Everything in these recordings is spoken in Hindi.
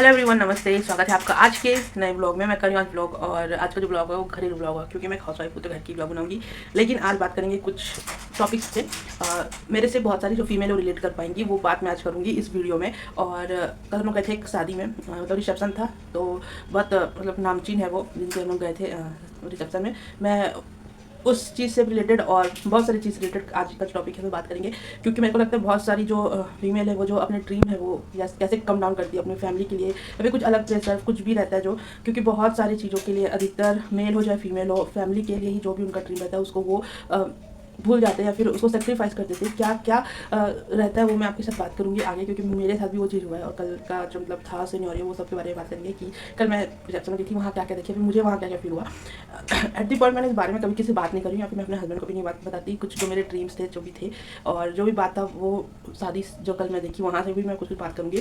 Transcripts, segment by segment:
हेलो एवरीवन, नमस्ते। स्वागत है आपका आज के नए ब्लॉग में। मैं कर रही हूँ आज ब्लॉग, और आज का जो ब्लॉग है वो घरेलू ब्लॉग है, क्योंकि मैं हाउस वाइफ हूँ तो घर की ब्लॉग बनाऊंगी। लेकिन आज बात करेंगे कुछ टॉपिक्स से मेरे से बहुत सारी जो फीमेल वो रिलेट कर पाएंगी, वो बात मैं आज करूँगी इस वीडियो में। और कल हम लोग गए थे एक शादी में, मतलब रिसेप्शन था, तो बहुत मतलब नामचीन है वो जिनके हम लोग गए थे रिसेप्शन में। मैं उस चीज़ से रिलेटेड और बहुत सारी चीज़ रिलेटेड आज का जो टॉपिक है वो बात करेंगे, क्योंकि मेरे को लगता है बहुत सारी जो फीमेल है वो जो अपने ड्रीम है वो कैसे कम डाउन करती है अपनी फैमिली के लिए, या फिर कुछ अलग प्रेशर कुछ भी रहता है जो, क्योंकि बहुत सारी चीज़ों के लिए अधिकतर मेल हो चाहे फीमेल हो, फैमिली के लिए ही जो भी उनका ड्रीम रहता है उसको वो भूल जाते हैं या फिर उसको सेक्रीफाइस कर देते हैं। क्या क्या रहता है वो मैं आपके साथ बात करूँगी आगे, क्योंकि मेरे साथ भी वो चीज़ हुआ है। और कल का जो मतलब था सिनेरियो वो सब के बारे में बात करेंगे कि कल मैं रिसेप्शन में गई थी, वहाँ क्या क्या देखी, फिर मुझे वहाँ क्या क्या फील हुआ। एट दी पॉइंट मैंने इस बारे में कभी किसी बात नहीं करी, या फिर मैं अपने हस्बैंड को भी नहीं बात बताती। कुछ जो मेरे ड्रीम्स थे जो भी थे, और जो भी बात था वो शादी जो कल मैं देखी वहाँ से भी मैं कुछ बात करूँगी।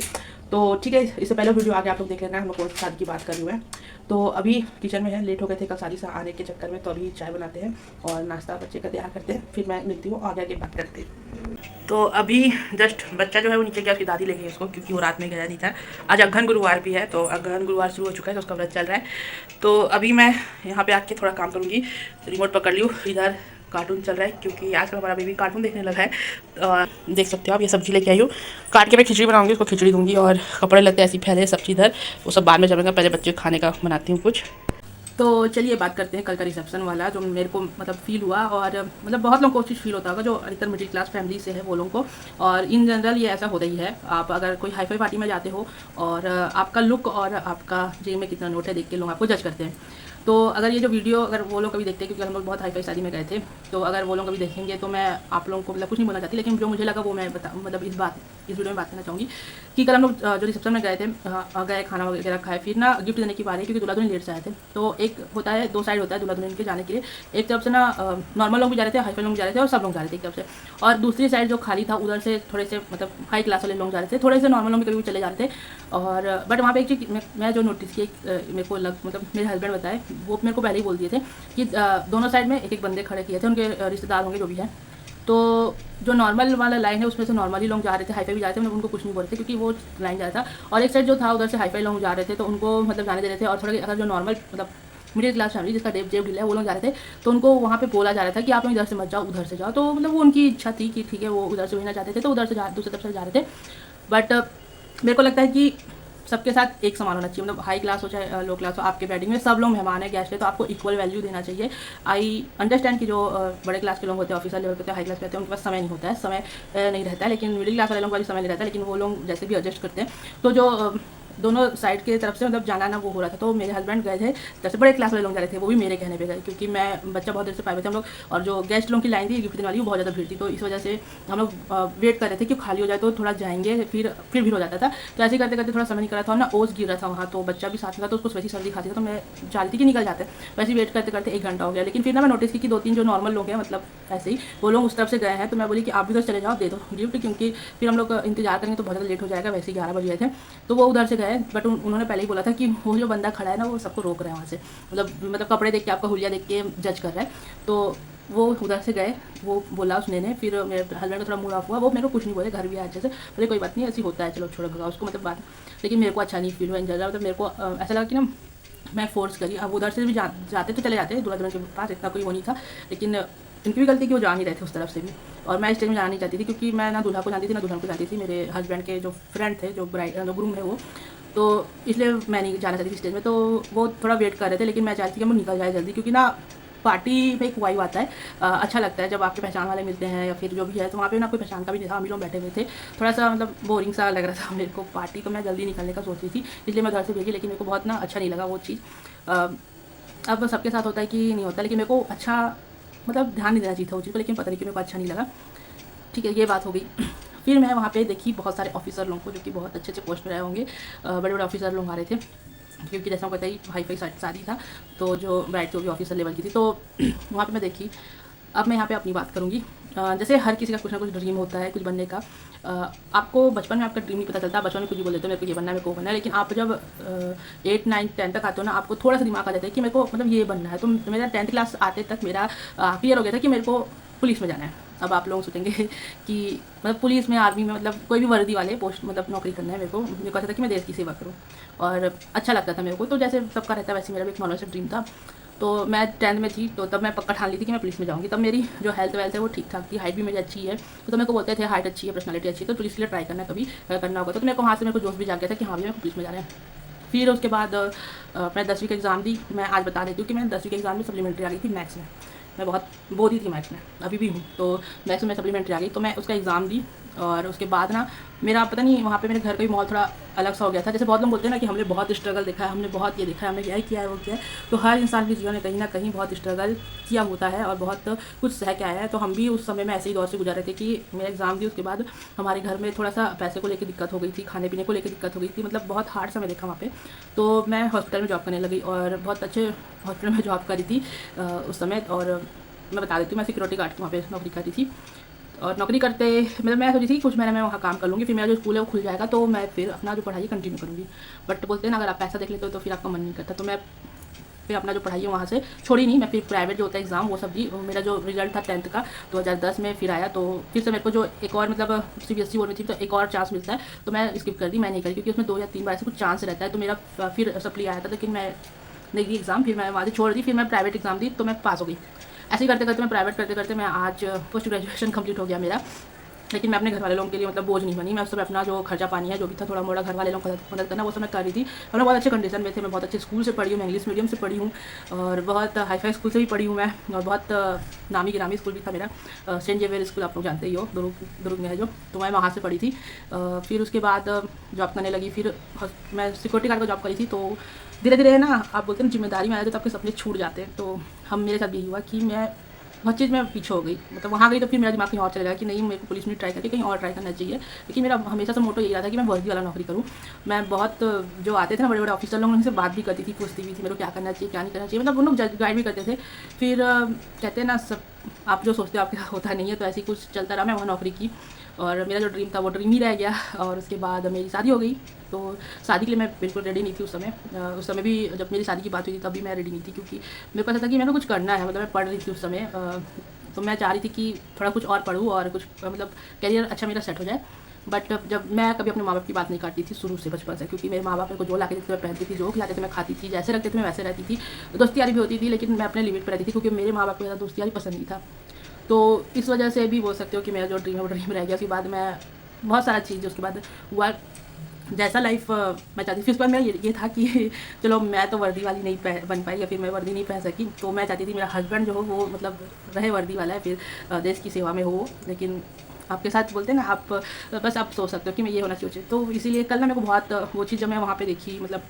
तो ठीक है, इससे पहले वीडियो आगे आप लोग देख लेना हम लोग कौन सी शादी की बात कर रही हूँ। तो अभी किचन में है, लेट हो गए थे कल शादी से आने के चक्कर में, तो अभी चाय बनाते हैं और नाश्ता बच्चे का तैयार करते हैं, फिर मैं मिलती हूँ आगे बात करते हैं। तो अभी जस्ट बच्चा जो है वो नीचे गया, उसकी दादी ले गई उसको, क्योंकि वो रात में गया नहीं था। आज अगहन गुरुवार भी है, तो अगहन गुरुवार शुरू हो चुका है, तो उसका व्रत चल रहा है। तो अभी मैं यहाँ पे आके थोड़ा काम करूँगी। रिमोट पकड़ ली हूँ, इधर कार्टून चल रहा है, क्योंकि आजकल हमारा बेबी कार्टून देखने लगा है। देख सकते हो आप, ये सब्जी लेके आई हूँ, काट के मैं खिचड़ी बनाऊंगी, उसको खिचड़ी दूंगी। और कपड़े लगते ऐसी फैले सब्जी इधर, वो सब बाद में जमेगा, पहले बच्चे खाने का बनाती हूँ कुछ। तो चलिए बात करते हैं कल का रिसेप्शन वाला, जो मेरे को मतलब फील हुआ। और मतलब बहुत लोगों को चीज़ फील होता होगा जो अधिकतर मिडिल क्लास फैमिली से है वो लोगों को, और इन जनरल ये ऐसा होता ही है। आप अगर कोई हाई फाई पार्टी में जाते हो और आपका लुक और आपका जेब में कितना नोट है देख के लोग आपको जज करते हैं। तो अगर ये जो वीडियो अगर वो लोग कभी देखते हैं, क्योंकि हम लोग बहुत हाई फाई शादी में गए थे, तो अगर वो लोग कभी देखेंगे तो मैं आप लोगों को मतलब कुछ नहीं बोलना चाहती, लेकिन जो मुझे लगा वो मैं मतलब इस वीडियो में बात करना चाहूँगी कि कल हम लोग जो रिसेप्शन में गए थे, गए खाना वगैरह खाए, फिर ना गिफ्ट देने की बारी, क्योंकि दूल्हा दुल्हन लेट से आए थे। तो एक होता है, दो साइड होता है दूल्हा दुल्हन के जाने के लिए। एक तरफ से ना नॉर्मल लोग भी जा रहे थे, हाई फाई लोग जा रहे थे, और सब लोग जा रहे थे एक तरफ से। और दूसरी साइड जो खाली था उधर से थोड़े से मतलब हाई क्लास वाले लोग जा रहे थे, थोड़े से नॉर्मल लोग भी कभी भी चले जा रहे थे। और बट वहाँ पे एक चीज़ मैं जो नोटिस की, मेरे को मतलब मेरे हस्बैंड बताए, वो मेरे को पहले ही बोल दिए थे कि दोनों साइड में एक एक बंदे खड़े किए थे, उनके रिश्तेदार होंगे जो भी हैं। तो जो नॉर्मल वाला लाइन है उसमें से नॉर्मली लोग जा रहे थे, हाईफाई भी जा रहे थे, मतलब उनको कुछ नहीं बोल रहे थे क्योंकि वो लाइन जा रहा था। और एक साइड जो था उधर से हाईफाई लोग जा रहे थे, तो उनको मतलब जाने दे रहे थे। और थोड़ा अगर जो नॉर्मल मतलब मिडिल क्लास फैमिली जिसका जेब ढीला है वो लोग जा रहे थे, तो उनको वहाँ पे बोला जा रहा था कि आप लोग इधर से मत जाओ उधर से जाओ। तो मतलब वो उनकी इच्छा थी कि ठीक है वो उधर से भेजना चाहते थे, तो उधर से दूसरी तरफ से जा रहे थे। बट मेरे को लगता है कि सबके साथ एक समान होना चाहिए, मतलब हाई क्लास हो चाहे लो क्लास हो, आपके वेडिंग में सब लोग मेहमान है, गेस्ट है, तो आपको इक्वल वैल्यू देना चाहिए। आई अंडरस्टैंड कि जो बड़े क्लास के लोग होते हैं, ऑफिसर लेवल के होते हैं, हाई क्लास के होते हैं, उनके पास समय नहीं होता है, समय नहीं रहता है। लेकिन मिडिल क्लास वाले लोगों का भी समय नहीं रहता है, लेकिन वो लोग जैसे भी एडजस्ट करते हैं। तो जो दोनों साइड की तरफ से मतलब जाना ना वो हो रहा था, तो मेरे हस्बैंड गए थे, जैसे बड़े क्लास वाले लोग जा रहे थे, वो भी मेरे कहने पे गए, क्योंकि मैं बच्चा बहुत देर से पाए हुए थे हम लोग। और जो गेस्ट लोगों की लाइन थी गिफ्ट देने वाली वो बहुत ज़्यादा भीड़ थी, तो इस वजह से हम लोग वेट कर रहे थे कि खाली हो जाए तो थोड़ा जाएंगे, फिर भीड़ हो जाता था। तो ऐसे करते करते थोड़ा समय निकला था, और ना ओस गिर रहा था वहाँ, तो बच्चा भी साथ में था, तो उसको वैसी सर्दी खाती था, तो मैं चाह रही थी कि निकल जाते। वैसे वेट करते करते 1 घंटा हो गया। लेकिन फिर ना मैं नोटिस की कि 2-3 जो नॉर्मल लोग हैं, मतलब ऐसे ही वो लोग उस तरफ से गए हैं, तो मैं बोली कि आप भी उधर चले जाओ, दे दो गिफ्ट, क्योंकि फिर हम लोग इंतजार करेंगे तो बहुत ज़्यादा लेट हो जाएगा। वैसे 11 बजे गए थे, तो वो उधर से गए, बट उन्होंने पहले ही बोला था कि वो जो बंदा खड़ा है ना वो सबको रोक रहा है वहाँ से, मतलब कपड़े देख के आपका हुलिया देख के जज कर रहा है। तो वो उधर से गए, वो बोला उसने ने, फिर मेरे हस्बैंड का थोड़ा मूड ऑफ हुआ, वो मेरे को कुछ नहीं बोले, घर भी आए अच्छे से, बोले कोई बात नहीं ऐसी होता है, चलो छोड़ो भगा उसको, मतलब बात। लेकिन मेरे को अच्छा नहीं फील हुआ इन जगह, मतलब मेरे को ऐसा लगा कि ना मैं फोर्स करी। अब उधर से भी जाते तो चले जाते दूल्हा दुल्हन के पास, इतना कोई वो नहीं था, लेकिन इनकी भी गलती कि वो जा नहीं रहे थे उस तरफ से भी। और मैं स्टेज में जाना नहीं चाहती थी, क्योंकि मैं ना दूल्हा को जानती थी ना दुल्हन को जानती थी। मेरे हस्बैंड के जो फ्रेंड थे, जो ग्रूम है वो, तो इसलिए मैं नहीं जाना चाहती थी स्टेज में। तो वो थोड़ा वेट कर रहे थे, लेकिन मैं चाहती थी कि वो निकल जाए जल्दी, क्योंकि ना पार्टी में एक वाइब आता है, अच्छा लगता है जब आपके पहचान वाले मिलते हैं या फिर जो भी है। तो वहाँ पे ना कोई पहचान का भी नहीं था, हम लोग बैठे हुए थे, थोड़ा सा मतलब बोरिंग सा लग रहा था मेरे को पार्टी। तो मैं जल्दी निकलने का सोच रही थी, इसलिए मैं घर से भेजी, लेकिन मेरे को बहुत ना अच्छा नहीं लगा वो चीज़। अब सबके साथ होता है कि नहीं होता, लेकिन मेरे को अच्छा मतलब ध्यान नहीं देना चाहिए था वो चीज़ को, लेकिन पता नहीं कि मेरे को अच्छा नहीं लगा। ठीक है, ये बात हो गई। फिर मैं वहाँ पे देखी बहुत सारे ऑफिसर लोगों को, जो कि बहुत अच्छे अच्छे पोस्ट पर आए होंगे, बड़े बड़े ऑफिसर लोग आ रहे थे, क्योंकि जैसा मैं बताई हाई फाई शादी था, तो जो ब्राइड थी वो भी ऑफिसर लेवल की थी। तो वहाँ पे मैं देखी। अब मैं यहाँ पे अपनी बात करूँगी। जैसे हर किसी का कुछ ना कुछ ड्रीम होता है कुछ बनने का। आपको बचपन में आपका ड्रीम नहीं पता चलता, बचपन में कुछ भी बोल देते हो मेरे को ये बनना है, मेरे को बनना है। लेकिन आप जब 8, 9, 10 तक आते हो ना, आपको थोड़ा सा दिमाग आ जाता है कि मेरे को मतलब ये बनना है। तो मेरा 10th क्लास आते तक मेरा क्लियर हो गया था कि मेरे को पुलिस में जाना है। अब आप लोग सोचेंगे कि मतलब पुलिस में, आर्मी में, मतलब कोई भी वर्दी वाले पोस्ट मतलब नौकरी करना है मेरे को ऐसा था कि मैं देश की सेवा करूँ और अच्छा लगता था मेरे को। तो जैसे सबका रहता है वैसे मेरा भी एक नॉर्मल सा ड्रीम था। तो मैं 10th में थी तो तब मैं पक्का ठान ली थी कि मैं पुलिस में जाऊँगी। तब मेरी जो हेल्थ वेल्थ है वो ठीक ठाक थी, हाइट भी मेरी अच्छी है। तो मेरे को बोलते थे हाइट अच्छी है, पर्सनालिटी अच्छी है, तो पुलिस के लिए ट्राई करना कभी करना होगा। तो मेरे को वहाँ से मेरे को जोश भी जाग गया था कि हाँ भी मेरे को पुलिस में जाना है। फिर उसके बाद मैं 10वीं का एग्ज़ाम दी। मैं आज बता देती हूँ कि मैं 10वीं के एग्ज़ाम में सप्लीमेंट्री आ गई थी मैथ्स में। मैं बहुत बोरी थी मैथ्स में, अभी भी हूँ। तो मैथ्स में सप्लीमेंट्री आ गई तो मैं उसका एग्ज़ाम दी। और उसके बाद ना मेरा पता नहीं वहाँ पे मेरे घर का भी माहौल थोड़ा अलग सा हो गया था। जैसे बहुत लोग बोलते हैं ना कि हमने बहुत स्ट्रगल देखा है, हमने बहुत ये देखा है, हमने यह किया है वो किया है। तो हर इंसान के जीवन में कहीं ना कहीं बहुत स्ट्रगल किया होता है और बहुत कुछ सह के आया है। तो हम भी उस समय में ऐसे ही दौर से गुजर रहे थे कि मेरा एग्ज़ाम दी, उसके बाद हमारे घर में थोड़ा सा पैसे को लेकर दिक्कत हो गई थी, खाने पीने को लेकर दिक्कत हो गई थी, मतलब बहुत हार्ड समय देखा वहाँ पे। तो मैं हॉस्पिटल में जॉब करने लगी और बहुत अच्छे हॉस्पिटल में जॉब करी थी उस समय। और मैं बता देती हूँ, मैं सिक्योरिटी गार्ड की वहाँ पे नौकरी करी थी। और नौकरी करते मतलब मैं सोची थी कुछ महीने में वहाँ काम कर लूँगी, फिर मेरा जो स्कूल है वो खुल जाएगा तो मैं फिर अपना जो पढ़ाई कंटिन्यू करूँगी। बट बोलते हैं ना, अगर आप पैसा देख लेते हो तो फिर आपका मन नहीं करता। तो मैं फिर अपना जो पढ़ाई है वहाँ से छोड़ी नहीं। मैं फिर प्राइवेट जो होता है एग्ज़ाम वो सब दी। मेरा जो रिजल्ट था 10th का 2010 में फिर आया, तो फिर से मेरे को जो एक और मतलब CBSE बोर्ड में थी तो एक और चांस मिलता है, तो मैं स्किप कर दी, मैं नहीं करी क्योंकि उसमें 2 या 3 बार ऐसे कुछ चांस रहता है। तो मेरा फिर सप्ली आया था लेकिन मैं नहीं दी एग्ज़ाम, फिर मैं वहाँ से छोड़ दी। फिर मैं प्राइवेट एग्ज़ाम दी तो मैं पास हो गई। ऐसे ही करते करते मैं प्राइवेट करते करते मैं आज पोस्ट ग्रेजुएशन कंप्लीट हो गया मेरा। लेकिन मैं अपने घर वाले लोगों के लिए मतलब बोझ नहीं बनी। मैं उस समय अपना जो खर्चा पानी है जो भी था थोड़ा मोड़ा घर वाले लोगों को मदद करना वो सब मैं कर रही थी। हम लोग बहुत अच्छे कंडीशन में थे। मैं बहुत अच्छे स्कूल से पढ़ी हूँ, मैं इंग्लिश मीडियम से पढ़ी हूँ और बहुत हाई फाई स्कूल से भी पढ़ी हूँ मैं। और बहुत नामी गिरामी स्कूल भी था मेरा, सेंट जेवियर स्कूल, आप लोग जानते ही हो, दुर्ग में है जो। तो मैं वहाँ से पढ़ी थी। फिर उसके बाद जॉब करने लगी। फिर मैं सिक्योरिटी गार्ड का जॉब करी थी। तो धीरे धीरे है ना, आप बोलते हैं जिम्मेदारी में आए तो आपके सपने छूट जाते हैं। तो हम मेरे साथ यही हुआ कि मैं बहुत चीज़ में पीछे हो गई। मतलब वहाँ गई तो फिर मेरा दिमाग कहीं और चला गया कि नहीं, मेरे को पुलिस में ट्राई करके कहीं और ट्राई करना चाहिए। लेकिन मेरा हमेशा से मोटो यही रहा था कि मैं वर्दी वाला नौकरी करूँ। मैं बहुत जो आते थे ना बड़े बड़े ऑफिसर लोग, उनसे बात भी करती थी, पूछती भी थी मेरे को क्या करना चाहिए क्या नहीं करना चाहिए। मतलब उन लोग गाइड भी करते थे। फिर कहते हैं ना, सब आप जो सोचते हो आपके साथ होता नहीं है। तो ऐसे ही कुछ चलता रहा, मैं वहाँ नौकरी की और मेरा जो ड्रीम था वो ड्रीम ही रह गया। और उसके बाद मेरी शादी हो गई। तो शादी के लिए मैं बिल्कुल रेडी नहीं थी उस समय। उस समय भी जब मेरी शादी की बात हुई थी तब भी मैं रेडी नहीं थी क्योंकि मेरे को ऐसा था कि मेरे को कुछ करना है। मतलब मैं पढ़ रही थी उस समय, तो मैं चाह रही थी कि थोड़ा कुछ और पढूँ और कुछ मतलब करियर अच्छा मेरा सेट हो जाए। बट जब मैं कभी अपने माँ बाप की बात नहीं करती थी शुरू से, बचपन से, क्योंकि मेरे माँ बाप मेरे को जो ला के देते थे मैं पहनती थी, जो खिलाते थे मैं खाती थी, जैसे रखते थे मैं वैसे रहती थी। दोस्ती यारी भी होती थी लेकिन मैं अपने लिमिट पर रहती थी क्योंकि मेरे माँ बाप को ज़्यादा दोस्ती यारी पसंद नहीं था। तो इस वजह से भी बोल सकते हो कि मेरा जो ड्रीम है वो ड्रीम रह गया। उसके बाद मैं बहुत सारा चीज़ उसके बाद हुआ, जैसा लाइफ मैं चाहती थी। फिर उसके बाद मेरा ये था कि चलो मैं तो वर्दी वाली नहीं बन पाई या फिर मैं वर्दी नहीं पहन सकी, तो मैं चाहती थी मेरा हस्बैंड जो हो वो मतलब रहे वर्दी वाला है, फिर देश की सेवा में हो। लेकिन आपके साथ बोलते हैं ना, आप बस आप सोच सकते हो कि मैं ये होना चाहिए। तो इसीलिए कल ना मेरे को बहुत वो चीज़ जब मैं वहाँ पे देखी, मतलब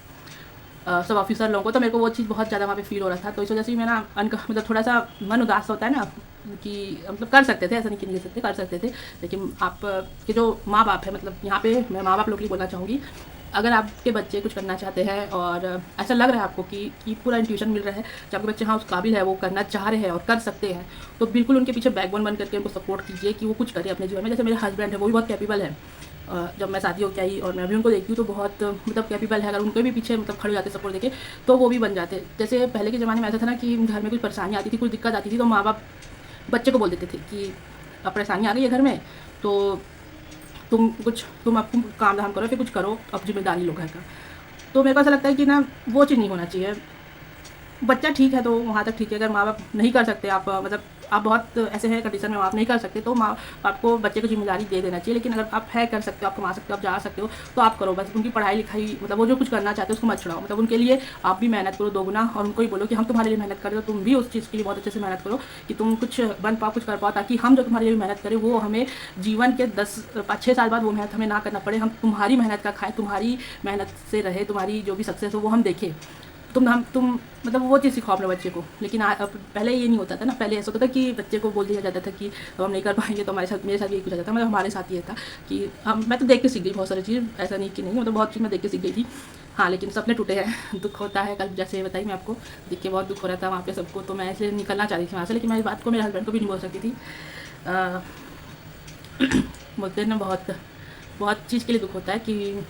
सब ऑफिसर लोगों को, तो मेरे को वो चीज़ बहुत ज़्यादा वहाँ पे फील हो रहा था। तो इस वजह से मेरा मतलब थोड़ा सा मन उदास होता है ना कि मतलब कर सकते थे, ऐसा नहीं कि नहीं कर सकते, कर सकते थे। लेकिन आप के जो माँ बाप है, मतलब यहाँ पे मैं माँ बाप लोग के लिए बोलना चाहूँगी, अगर आपके बच्चे कुछ करना चाहते हैं और ऐसा लग रहा है आपको कि पूरा इंट्यूशन मिल रहा है कि आपके बच्चे हाँ उस काबिल है, वो करना चाह रहे हैं और कर सकते हैं, तो बिल्कुल उनके पीछे बैकबोन बन करके उनको सपोर्ट कीजिए कि वो कुछ करे अपने जीवन में। जैसे मेरे हस्बैंड है, वो भी बहुत कैपेबल है। जब मैं शादी होकर आई और मैं भी उनको देखती हूँ तो बहुत मतलब कैपेबल है। अगर उनको भी पीछे मतलब खड़े हो जाते सपोर्ट देके तो वो भी बन जाते। जैसे पहले के ज़माने में ऐसा था ना कि घर में कुछ परेशानी आती थी, कुछ दिक्कत आती थी तो माँ बाप बच्चे को बोल देते थे कि अब परेशानी आ गई है घर में, तो तुम अब तुम काम धाम करो, फिर कुछ करो, अब जिम्मेदारी लो घर का। तो मेरे को ऐसा लगता है कि ना वो चीज़ नहीं होना चाहिए। बच्चा ठीक है तो वहाँ तक ठीक है। अगर माँ बाप नहीं कर सकते, आप मतलब आप बहुत ऐसे हैं कंडीशन में आप नहीं कर सकते, तो माँ बाप को बच्चे को जिम्मेदारी दे देना चाहिए। लेकिन अगर आप है कर सकते हो, आप कमा सकते हो, आप जा सकते हो, तो आप करो। बस उनकी पढ़ाई लिखाई मतलब वो जो कुछ करना चाहते हो उसको मत छुड़ाओ। मतलब उनके लिए आप भी मेहनत करो दोगुना और उनको ही बोलो कि हम तुम्हारे लिए मेहनत कर रहे हो, तुम भी उस चीज़ के लिए बहुत अच्छे से मेहनत करो कि तुम कुछ बन पाओ, कुछ कर पाओ, ताकि हम जो तुम्हारे लिए मेहनत करें वो हमें जीवन के 10-5-6 साल बाद वो मेहनत हमें ना करना पड़े। हम तुम्हारी मेहनत का खाएँ, तुम्हारी मेहनत से रहे, तुम्हारी जो भी सक्सेस हो वो हम देखें। तुम मतलब वो चीज़ सिखाओ अपने बच्चे को। लेकिन अब पहले ये नहीं होता था ना। पहले ऐसा होता था कि बच्चे को बोल दिया जाता था कि अब हम नहीं कर पाएंगे। तो हमारे साथ, मेरे साथ यही कुछ आता था, मतलब हमारे साथ ये था कि मैं तो देख के सीख गई बहुत सारी चीज़, ऐसा नहीं कि नहीं, मतलब बहुत चीज़ मैं देख के सीख गई थी। हाँ, लेकिन सपने टूटे हैं, दुख होता है। कल जैसे बताई मैं आपको, देख के बहुत दुख हो रहा था वहाँ पे सबको। तो मैं ऐसे निकलना चाह रही थी वहाँ से, लेकिन मैं इस बात को मेरे हस्बैंड को भी नहीं बोल सकती थी। बोलते हैं ना बहुत बहुत चीज़ के लिए दुख होता है कि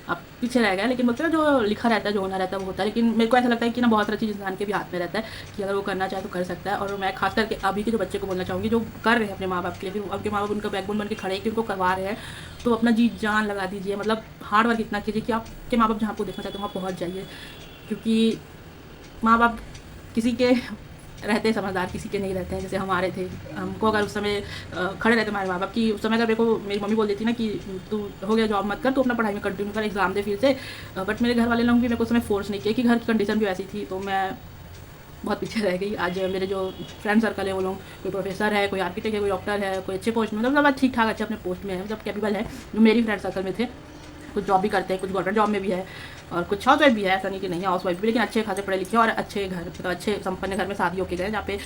आप पीछे रह गए। लेकिन बोलते हैं ना जो लिखा रहता है, जो होना रहता है वो होता है। लेकिन मेरे को ऐसा लगता है कि ना बहुत सारी चीज़ इंसान के भी हाथ में रहता है कि अगर वो करना चाहे तो कर सकता है। और मैं खास करके अभी के जो बच्चे को बोलना चाहूँगी जो कर रहे हैं अपने माँ बाप के लिए, फिर उनके माँ बाप उनका बैकबोन बन के खड़े हैं कि उनको करवा रहे हैं, तो अपना जी जान लगा दीजिए। मतलब हार्ड वर्क इतना कीजिए कि आपके माँ बाप जहाँ आपको देखना चाहते हैं वहाँ पहुँच जाइए। क्योंकि माँ बाप किसी के रहते हैं समझदार, किसी के नहीं रहते हैं। जैसे हमारे थे, हमको अगर उस समय खड़े रहते हमारे माँ बाप की, उस समय अगर मेरे को मेरी मम्मी बोल देती ना कि तू हो गया जॉब मत कर, तो अपना पढ़ाई में कंटिन्यू कर, एग्जाम दे फिर से। बट मेरे घर वाले लोग भी मेरे को उस समय फोर्स नहीं किया कि घर की कंडीशन भी वैसी थी, तो मैं बहुत पीछे रह गई। आज मेरे जो फ्रेंड सर्कल है वो लोग, कोई प्रोफेसर है, कोई आर्किटेक्ट है, कोई डॉक्टर है, कोई अच्छे पोस्ट में, मतलब ठीक ठाक अच्छे अपने पोस्ट में है, मतलब कैपेबल है। जो मेरी फ्रेंड सर्कल में थे, कुछ जॉब भी करते हैं, कुछ गवर्नमेंट जॉब में भी है और कुछ हाउस वाइफ भी है। ऐसा नहीं कि नहीं हाउस वाइफ भी, लेकिन अच्छे खासे पढ़े लिखे और अच्छे घर, मतलब अच्छे संपन्न घर में शादी होकर गए, जहाँ पे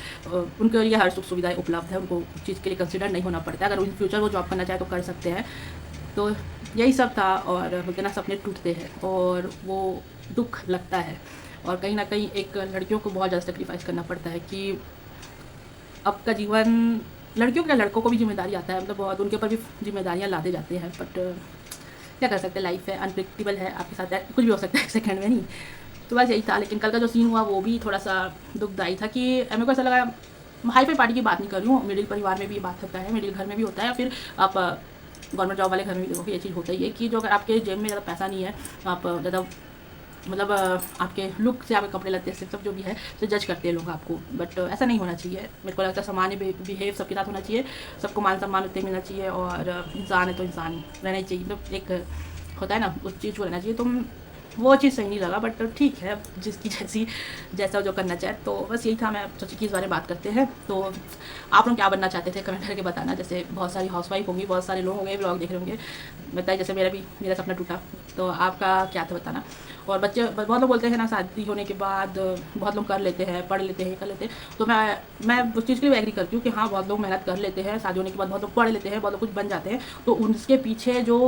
उनके लिए हर सुख सुविधाएं उपलब्ध है। उनको चीज़ के लिए कंसिडर नहीं होना पड़ता है। अगर इन फ्यूचर वो जॉब करना चाहे तो कर सकते हैं। तो यही सब था। और बोलते ना सपने टूटते हैं और वो दुख लगता है। और कहीं ना कहीं एक लड़कियों को बहुत ज़्यादा सेक्रीफाइस करना पड़ता है कि अब का जीवन, लड़कियों के लड़कों को भी जिम्मेदारी आता है, मतलब बहुत उनके ऊपर भी जिम्मेदारियाँ लादे जाते हैं। बट क्या कर सकते हैं, लाइफ है, अनप्रेडिक्टेबल है, आपके साथ कुछ भी हो सकता है एक सेकंड में नहीं। तो बस यही था। लेकिन कल का जो सीन हुआ वो भी थोड़ा सा दुखदायी था कि मेरे को ऐसा लगा, हाई फाई पार्टी की बात नहीं कर रही हूँ, मिडिल परिवार में भी ये बात होता है, मिडिल घर में भी होता है, या फिर आप गवर्नमेंट जॉब वाले घर में भी देखोगे ये चीज़ होता ही है कि जो अगर आपके जेब में ज़्यादा पैसा नहीं है, आप ज़्यादा मतलब आपके लुक से, आपके कपड़े लत्ते से, सब जो भी है तो जज करते हैं लोग आपको। बट ऐसा नहीं होना चाहिए। मेरे को लगता है सामान्य बिहेव सबके साथ होना चाहिए, सबको मान सम्मान उतने मिलना चाहिए। और इंसान है तो इंसान रहना ही चाहिए, मतलब एक होता है ना उस चीज़ को रहना चाहिए। तो वो चीज़ सही नहीं लगा, बट ठीक है, जिसकी जैसा जो करना चाहे। तो बस यही था, मैं सोची कि इस बारे में बात करते हैं। तो आप लोग क्या बनना चाहते थे कमेंट करके बताना। जैसे बहुत सारी हाउसवाइफ होंगी, बहुत सारे लोग होंगे ब्लॉग देख रहे होंगे, बताइए। जैसे मेरा सपना टूटा, तो आपका क्या था बताना। और बच्चे बहुत लोग बोलते हैं ना शादी होने के बाद बहुत लोग कर लेते हैं, पढ़ लेते हैं, कर लेते हैं। तो मैं उस चीज़ के लिए एग्री करती हूँ कि हाँ बहुत लोग मेहनत कर लेते हैं, शादी होने के बाद बहुत लोग पढ़ लेते हैं, बहुत लोग कुछ बन जाते हैं। तो उसके पीछे जो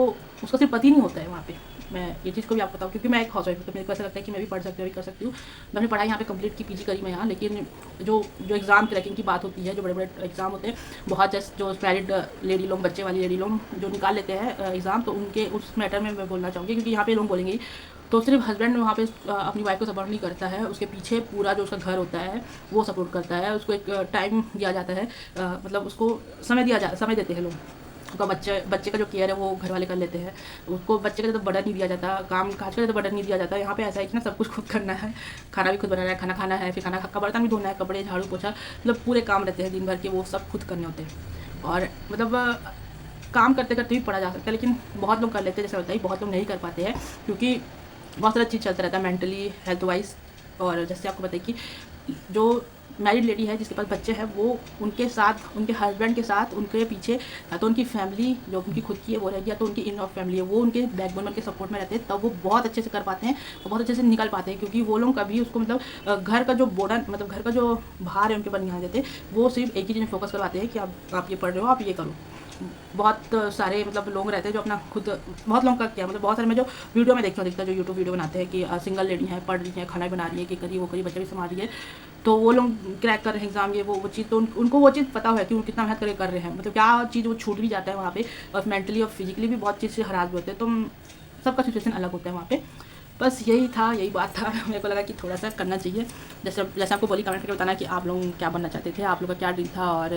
उसका सिर्फ पति नहीं होता है वहाँ पे। मैं ये चीज़ को भी आपको बताऊँ क्योंकि मैं एक हाउस वाइफ हूँ, तो मेरे को ऐसा लगता है कि मैं भी पढ़ सकती हूँ, भी कर सकती हूँ। मैं अपनी पढ़ाई यहाँ पे कंप्लीट की, पीजी करी मैं यहाँ। लेकिन जो एग्ज़ाम क्रैकिंग की बात होती है, जो बड़े बड़े एग्ज़ाम होते हैं, बहुत जैसे जो मैरिड लेडी लोग, बच्चे वाली लेडी लोग जो निकाल लेते हैं एग्ज़ाम, तो उनके उस मैटर में मैं बोलना चाहूँगी। क्योंकि यहाँ पे लोग बोलेंगे तो सिर्फ हस्बैंड वहाँ पे अपनी वाइफ को सपोर्ट नहीं करता है, उसके पीछे पूरा जो उसका घर होता है वो सपोर्ट करता है। उसको एक टाइम दिया जाता है, मतलब उसको समय देते हैं लोग। उसका बच्चे का जो केयर है वो घर वाले कर लेते हैं। उसको बच्चे का तो बर्डन नहीं दिया जाता, काम काज का तो बर्डन नहीं दिया जाता। यहाँ पे ऐसा है कि ना सब कुछ खुद करना है, खाना भी खुद बनाना है, खाना खाना है, फिर खाना का बर्तन भी धोना है, कपड़े झाड़ू पोछा, मतलब पूरे काम रहते हैं दिन भर के, वो सब खुद करने होते हैं। और मतलब काम करते करते भी पढ़ा जा सकता है, लेकिन बहुत लोग कर लेते हैं, जैसे होता है बहुत लोग नहीं कर पाते हैं क्योंकि बहुत सारा चीज़ चलता रहता है मेंटली, हेल्थ वाइज। और जैसे आपको बताइए कि जो मैरिड लेडी है जिसके पास बच्चे हैं, वो उनके साथ, उनके हस्बैंड के साथ, उनके पीछे या तो उनकी फैमिली जो उनकी खुद की है वो रहेगी, या तो उनकी इन लॉ फैमिली है, वो उनके बैकबोन के सपोर्ट में रहते हैं, तब वो बहुत अच्छे से कर पाते हैं, वो बहुत अच्छे से निकल पाते हैं। क्योंकि वो लोग कभी उसको मतलब घर का जो बोर्डन, मतलब घर का जो भार है उनके ऊपर नहीं आ देते। वो सिर्फ एक ही चीज़ में फोकस करवाते हैं कि आप ये पढ़ रहे हो, आप ये करो। बहुत सारे मतलब लोग रहते हैं जो अपना खुद, बहुत लोगों का क्या मतलब, बहुत सारे मैं जो वीडियो में देखता हूँ जो यूट्यूब वीडियो बनाते हैं कि सिंगल लेडी है, पढ़ रही है, खाना बना रही है, कि करी वो करी, बच्चे भी संभाल रही है, तो वो लोग क्रैक कर रहे हैं एग्जाम, ये वो चीज़। तो उनको वो चीज़ पता है कि वो कितना मेहनत करके कर रहे हैं, मतलब क्या चीज़ वो छूट भी जाता है वहाँ पे। और मेंटली और फिजिकली भी बहुत चीज़ से हरास भी होते हैं। तो सबका सिचुएशन अलग होता है वहाँ पे। बस यही था, यही बात था। मेरे को लगा कि थोड़ा सा करना चाहिए। जैसे आपको बोली कमेंट करके बताना कि आप लोग क्या बनना चाहते थे, आप लोग का क्या ड्रीम था, और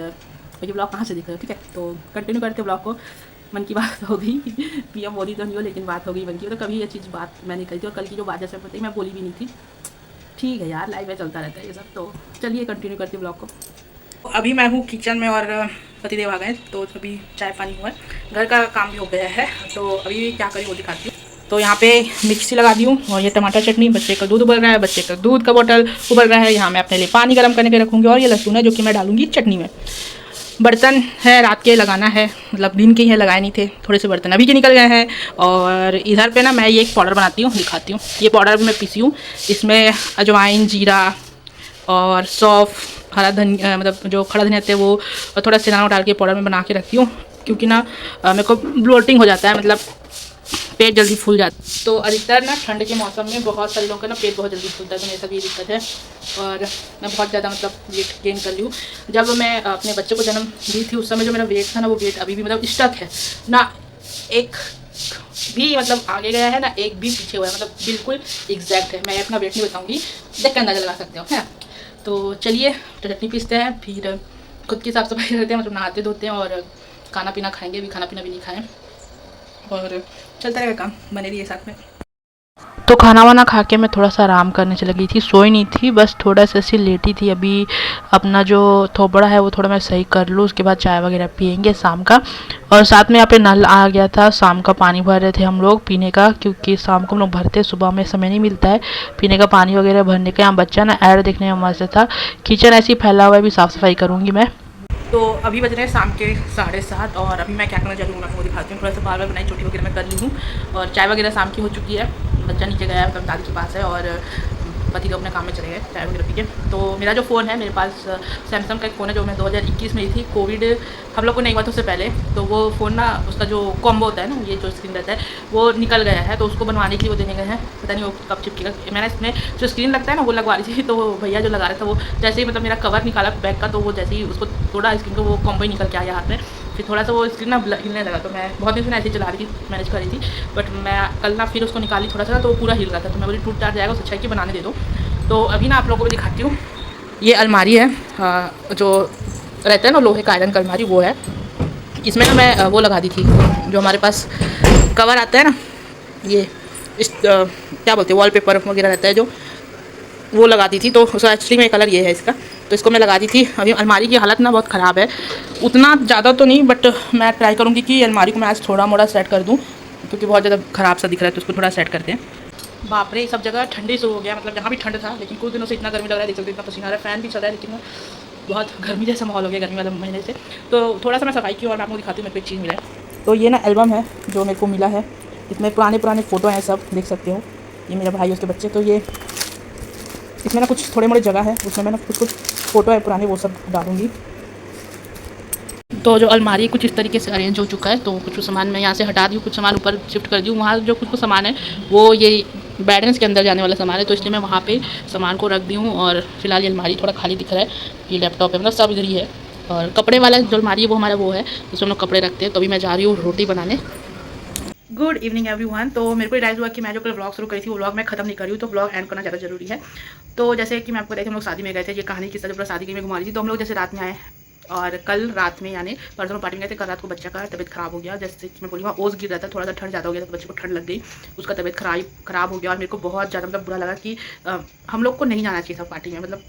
ये ब्लॉग कहाँ से देख रहे हो, ठीक है। तो कंटिन्यू करते ब्लॉग को। मन की बात हो गई, पीएम मोदी तो नहीं हो, लेकिन बात हो गई मन की। तो कभी ये चीज़ बात मैंने कही थी, और कल की जो बात जैसे बताई मैं बोली भी नहीं थी। ठीक है यार, लाइव में चलता रहता है ये सब। तो चलिए कंटिन्यू करते ब्लॉग को। अभी मैं हूँ किचन में और पतिदेव आ गए, तो अभी चाय पानी हुआ है, घर का काम भी हो गया है। तो अभी क्या करी वो दिखाती हूँ। तो यहाँ पे मिक्सी लगा दी हूँ, और ये टमाटर चटनी, बच्चे का दूध उबल रहा है, बच्चे का दूध का बोतल उबल रहा है। यहाँ मैं अपने लिए पानी गर्म करने के रखूँगी, और ये लहसुन है जो कि मैं डालूंगी चटनी में। बर्तन है रात के लगाना है, मतलब दिन के ही है, लगाए नहीं थे, थोड़े से बर्तन अभी के निकल गए हैं। और इधर पे ना मैं ये एक पाउडर बनाती हूँ, दिखाती हूँ। ये पाउडर भी मैं पीसी हूँ, इसमें अजवाइन, जीरा और सौंफ, हरा धनिया, मतलब जो खड़ा धनिया होते हैं वो, थोड़ा सा डाल के पाउडर में बना के रखती हूँ। क्योंकि ना मेरे को ब्लोटिंग हो जाता है, मतलब पेट जल्दी फूल जाता है। तो अधिकतर ना ठंड के मौसम में बहुत सारे लोगों का ना पेट बहुत जल्दी फूलता है, तो मेरे साथ ये दिक्कत है। और मैं बहुत ज़्यादा मतलब वेट गेन कर ली हूँ। जब मैं अपने बच्चे को जन्म दी थी उस समय जो मेरा वेट था ना, वो वेट अभी भी मतलब स्टक है ना, एक भी मतलब आगे गया है ना एक भी पीछे हुआ है, मतलब बिल्कुल एग्जैक्ट है। मैं अपना वेट नहीं बताऊँगी, देख के अंदाजा लगा सकते हो, है ना। तो चलिए चटनी पीसते हैं, फिर खुद की साफ़ सफाई करते हैं, मतलब नहाते धोते हैं और खाना पीना खाएंगे। अभी खाना पीना भी नहीं खाएं और चलता रहेगा काम, बने रहिए साथ में। तो खाना वाना खा के मैं थोड़ा सा आराम करने चली गई थी, सोई नहीं थी, बस थोड़ा सा ऐसे लेटी थी। अभी अपना जो थोपड़ा है वो थोड़ा मैं सही कर लूँ, उसके बाद चाय वगैरह पियेंगे शाम का। और साथ में यहाँ पे नल आ गया था, शाम का पानी भर रहे थे हम लोग पीने का, क्योंकि शाम को हम लोग भरते, सुबह में समय नहीं मिलता है पीने का पानी वगैरह भरने का। यहाँ बच्चा ना ऐड देखने में मस्त था। किचन ऐसे ही फैला हुआ है, भी साफ़ सफाई करूँगी मैं। तो अभी बज रहे हैं शाम के 7:30 और अभी मैं क्या करना चाहती हूँ मैं आपको दिखाती हूँ। थोड़ा सा बाल बनाई छोटी वगैरह मैं कर ली हूँ और चाय वगैरह शाम की हो चुकी है। बच्चा नीचे गया है, मतलब दादी के पास है और पति तो अपने काम में चले गए चाय वगैरह पी के। तो मेरा जो फ़ोन है, मेरे पास सैमसंग का एक फ़ोन है जो मैं 2021 में ली थी, कोविड हम लोग को नहीं हुआ था उससे पहले। तो वो फ़ोन ना, उसका जो कॉम्बो होता है ना, ये जो स्क्रीन रहता है वो निकल गया है, तो उसको बनवाने के लिए वो देने गए हैं, पता नहीं वो कब चिपकेगा। मैंने इसमें जो स्क्रीन लगता है ना वो लगवा रही थी, तो वो भैया जो लगा रहा था वो जैसे ही मतलब मेरा कवर निकाला बैग का, तो वो जैसे ही उसको थोड़ा स्क्रीन को वो कॉम्बो ही निकल के आया हाथ में, फिर थोड़ा सा वो स्क्रीन ना हिलने लगा। तो मैं बहुत दिन से ऐसे ही चला रही थी, मैनेज कर रही थी, बट मैं कल ना फिर उसको निकाली थोड़ा सा ना, तो वो पूरा हिल रहा था। तो मैं बोली टूट टाट जाएगा, उससे अच्छा है कि बनाने दे दो। तो अभी ना आप लोगों को भी दिखाती हूँ। ये अलमारी है, जो रहता है ना लोहे का आयरन का अलमारी, वो है। इसमें ना मैं वो लगा दी थी, जो हमारे पास कवर आता है ना, ये इस क्या बोलते हैं, वॉलपेपर वगैरह रहता है जो, वो लगा दी थी। तो उसका एक्चुअली में कलर ये है इसका, तो इसको मैं लगा दी थी। अभी अलमारी की हालत ना बहुत ख़राब है, उतना ज़्यादा तो नहीं, बट मैं ट्राई करूँगी कि अलमारी को मैं आज थोड़ा मोड़ा सेट कर दूँ, क्योंकि बहुत ज़्यादा ख़राब सा दिख रहा है, तो उसको थोड़ा सेट करते हैं। बाप रे, सब जगह ठंडी शुरू हो गया, मतलब यहाँ भी ठंड था, लेकिन कुछ दिनों से इतना गर्मी लग रहा है, देख सकते इतना पसीना आ रहा है, फ़ैन भी चल रहा है, लेकिन बहुत गर्मी जैसा माहौल हो गया गर्मी वाले महीने से। तो थोड़ा सा मैं सफाई की और मैं आपको दिखाती हूँ मेरे को एक चीज़ मिला है। तो ये ना एल्बम है जो मेरे को मिला है, इसमें पुराने पुराने फ़ोटो हैं, सब देख सकते हो। ये मेरा भाई उसके बच्चे, तो ये इसमें ना कुछ थोड़े मोड़े जगह है, उसमें मैं ना कुछ कुछ फ़ोटो है पुराने, वो सब डालूँगी। तो जो अलमारी कुछ इस तरीके से अरेंज हो चुका है, तो कुछ सामान मैं यहाँ से हटा दी हूँ, कुछ सामान ऊपर शिफ्ट कर दी हूँ। वहाँ जो कुछ सामान है वो ये बैलेंस के अंदर जाने वाला सामान है, तो इसलिए मैं वहाँ पे सामान को रख दी हूँ। और फिलहाल ये अलमारी थोड़ा खाली दिख रहा है, ये लैपटॉप है, मतलब सब इधर ही है। और कपड़े वाला जो अलमारी है वो हमारा वो है, जिसमें हम लोग कपड़े रखते हैं। तो अभी मैं जा रही हूँ रोटी बनाने। Good evening everyone. तो मेरे को रियलाइज़ हुआ कि मैं जो कल व्लॉग शुरू करी थी वो व्लॉग मैं खत्म नहीं कर रही हूँ, तो व्लॉग एंड करना ज़्यादा जरूरी है। तो जैसे कि मैं आपको बताई थी, हम लोग शादी में गए थे, ये कहानी किस्सा जो पूरा शादी में घुमा रही थी। तो हम लोग जैसे रात में आए और कल रात में, यानी परसों में पार्टी में गए थे, कल रात को बच्चा का तबियत खराब हो गया। जैसे कि मैं बोली वहाँ ओस गिर रहा था, थोड़ा सा ठंड ज़्यादा हो गया था, तो बच्चे को ठंड लग गई, उसका तबियत खराब हो गया। और मेरे को बहुत ज़्यादा मतलब बुरा लगा कि हम लोग को नहीं जाना चाहिए था पार्टी में, मतलब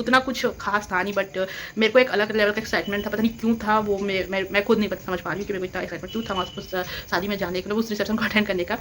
उतना कुछ खास था नहीं, बट मेरे को एक अलग लेवल का एक्साइटमेंट था, पता नहीं क्यों था वो, मैं खुद नहीं समझ पा रही हूँ कि मेरे को इतना एक्साइटमेंट क्यों था उस शादी में जाने के लिए, उस रिसेप्शन को अटेंड करने का।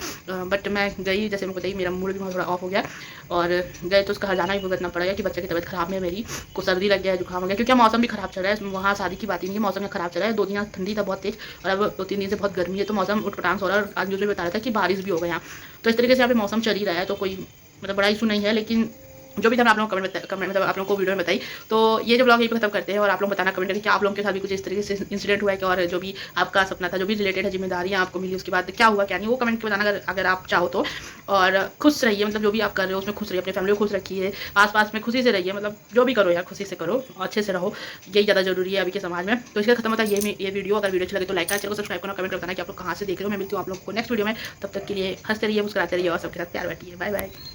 बट मैं गई, जैसे मैं बताई मेरा मूड भी थोड़ा ऑफ हो गया और गए, तो उसका जाना ही भुगतना पड़ेगा कि बच्चे की तबियत खराब है, मेरी को सर्दी लग गया है, जुकाम हो गया, क्योंकि मौसम भी खराब चल रहा है। वहाँ शादी की बात ही नहीं है, मौसम में खराब चल रहा है। 2 दिन ठंडी था बहुत तेज, और अब 2-3 दिन से बहुत गर्मी है, तो मौसम उठपटांग हो रहा है। और आज न्यूज़ में बता रहा था कि बारिश भी होगा यहाँ, तो इस तरीके से यहाँ पे मौसम चल ही रहा है। तो कोई मतलब बड़ा इशू नहीं है, लेकिन जो भी था मैं आप लोगों को कमेंट मतलब आप लोगों को वीडियो में बताई। तो ये जो ब्लॉग यहीं पे खत्म करते हैं, और आप लोग बताना कमेंट करके कि आप लोगों के साथ भी कुछ इस तरीके से इंसिडेंट हुआ है कि, और जो भी आपका सपना था, जो भी रिलेटेड है, जिम्मेदारियां आपको मिली, उसके बाद क्या हुआ क्या नहीं, वो कमेंट के बताना अगर आप चाहो तो। और खुश रहिए, मतलब जो भी आप कर रहे हो उसमें खुश रहिए, अपनी फैमिली को खुश रखिए, आसपास में खुशी से रहिए, मतलब जो भी करो यार खुशी से करो, अच्छे से रहो, यही ज़्यादा जरूरी है अभी के समाज में। तो इसका खत्म होता है ये वीडियो। अगर वीडियो अच्छी लगे तो लाइक करना, चैनल को सब्सक्राइब करना, कमेंट बताना कि आप लोग कहाँ से देख रहे हो। मैं मिलती हूँ आप लोग को नेक्स्ट वीडियो में, तब तक के लिए हंसते रहिए, मुस्कुराते रहिए और सबके साथ प्यार बांटिए। Bye bye.